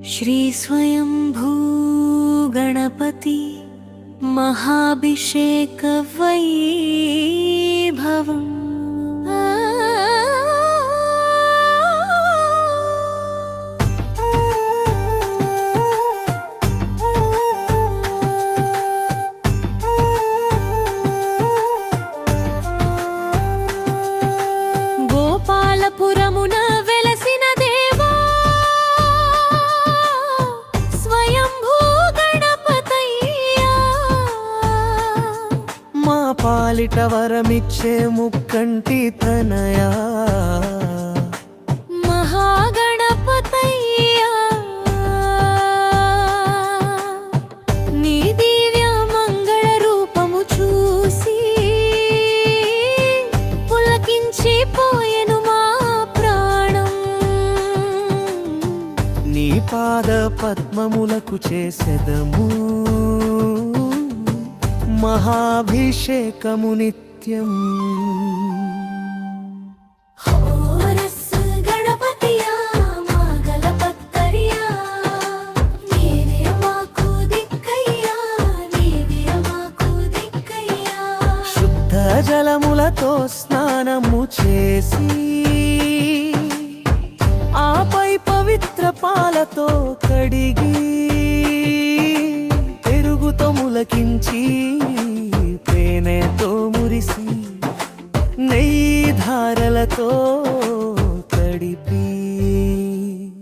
श्री स्वयंभू गणपति महाभिषेक वैभवम् గోపాలపురమున వెలసిన దేవా స్వయంభూ గణపతయ్యా మా పాలిట వరమిచ్చే ముక్కంటి తనయా మహాగణపతయ్యా నీ దివ్య మంగళ రూపము చూసి పులకించిపోయెను మా ప్రాణం నీ పాద పద్మములకు చేసెదము మహాభిషేకము నిత్యం శుద్ధ జలములతో స్నానము చేసి ఆపై పవిత్ర పాలతో కడిగి పెరుగుతో ములకించి తేనెతో మురిసి నెయ్యి ధారలతో తడిపి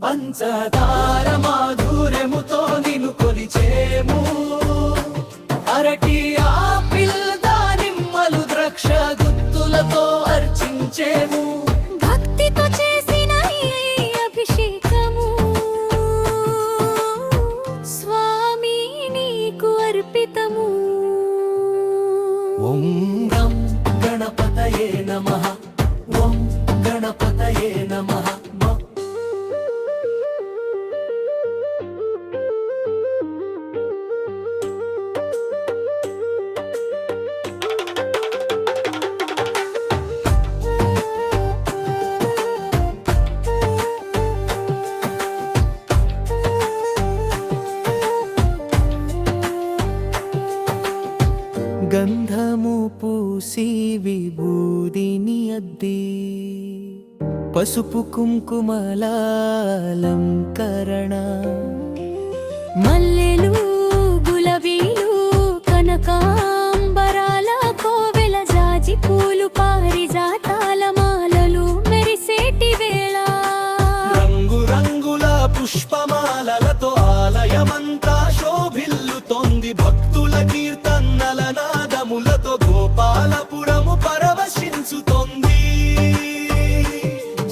పంచదార మాధుర్యముతో నిన్ను కొలిచేము అరటి ఆపిల్ దానిమ్మలు ద్రాక్ష గుత్తులతో అర్చించేము భక్తితో చేసిన ఈ అభిషేకము స్వామి నీకు అర్పితము. ఓం గం గణపతయే నమః ఓం గణపతయే నమః గంధము పూసి విభూదిని అద్ది పసుపు కుంకుమలాలంకరణ మల్లెలు గులాబీలు కనకాంబరాల కోవెల జాజి పూలు పారిజాతాల మాలలు మెరిసేటి వేళ రంగు రంగుల పుష్పమాలలతో ఆలయమంతా శోభిల్లుతోంది భక్తుల కీర్తనల నాదములతో గోపాలపురము పరవశించుతోంది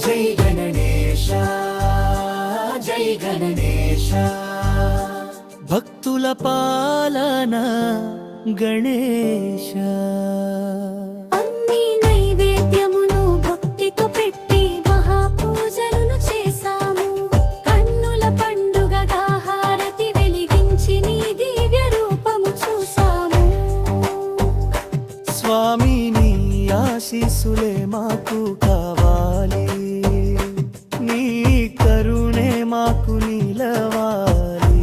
జై గణేశ జై గణేశ భక్తుల పాలన గణేశ అన్ని నైవేద్యమును భక్తితో పెట్టి మహాపూజలను చేశాము కన్నుల పండుగగా హారతి వెలిగించి నీ దివ్య రూపము చూసాము స్వామి నీ ఆశీస్సులే మాకు కావాలి నీ కరుణే మాకు నిలవాలి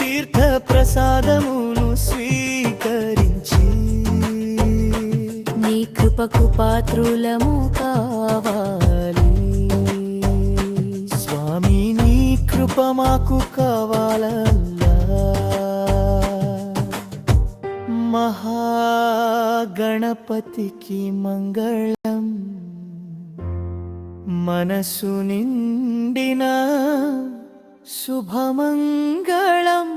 తీర్థ ప్రసాదమును స్వీకరించి నీ కృపకు పాత్రులము కావాలి స్వామి నీ కృప మాకు కావాలల్లా మహాగణపతికి మంగళం మనసు నిండిన శుభమంగళం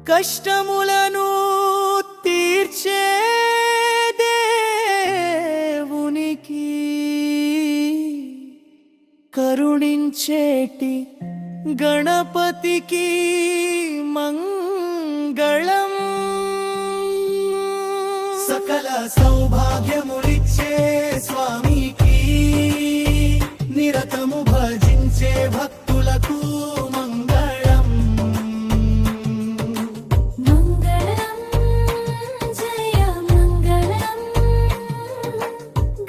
కష్టములను తీర్చే దేవునికి కరుణించేటి గణపతికి మంగళం సకల సౌభాగ్యములిచ్చే స్వామికి నిరతము భజించే భక్తులకు మంగళం మంగళం జయ మంగళం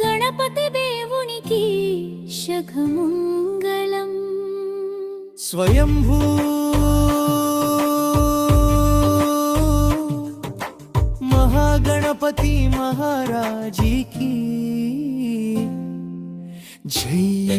గణపతి దేవునికి శఘమంగళం స్వయంభూ महागणपति महाराज की जय।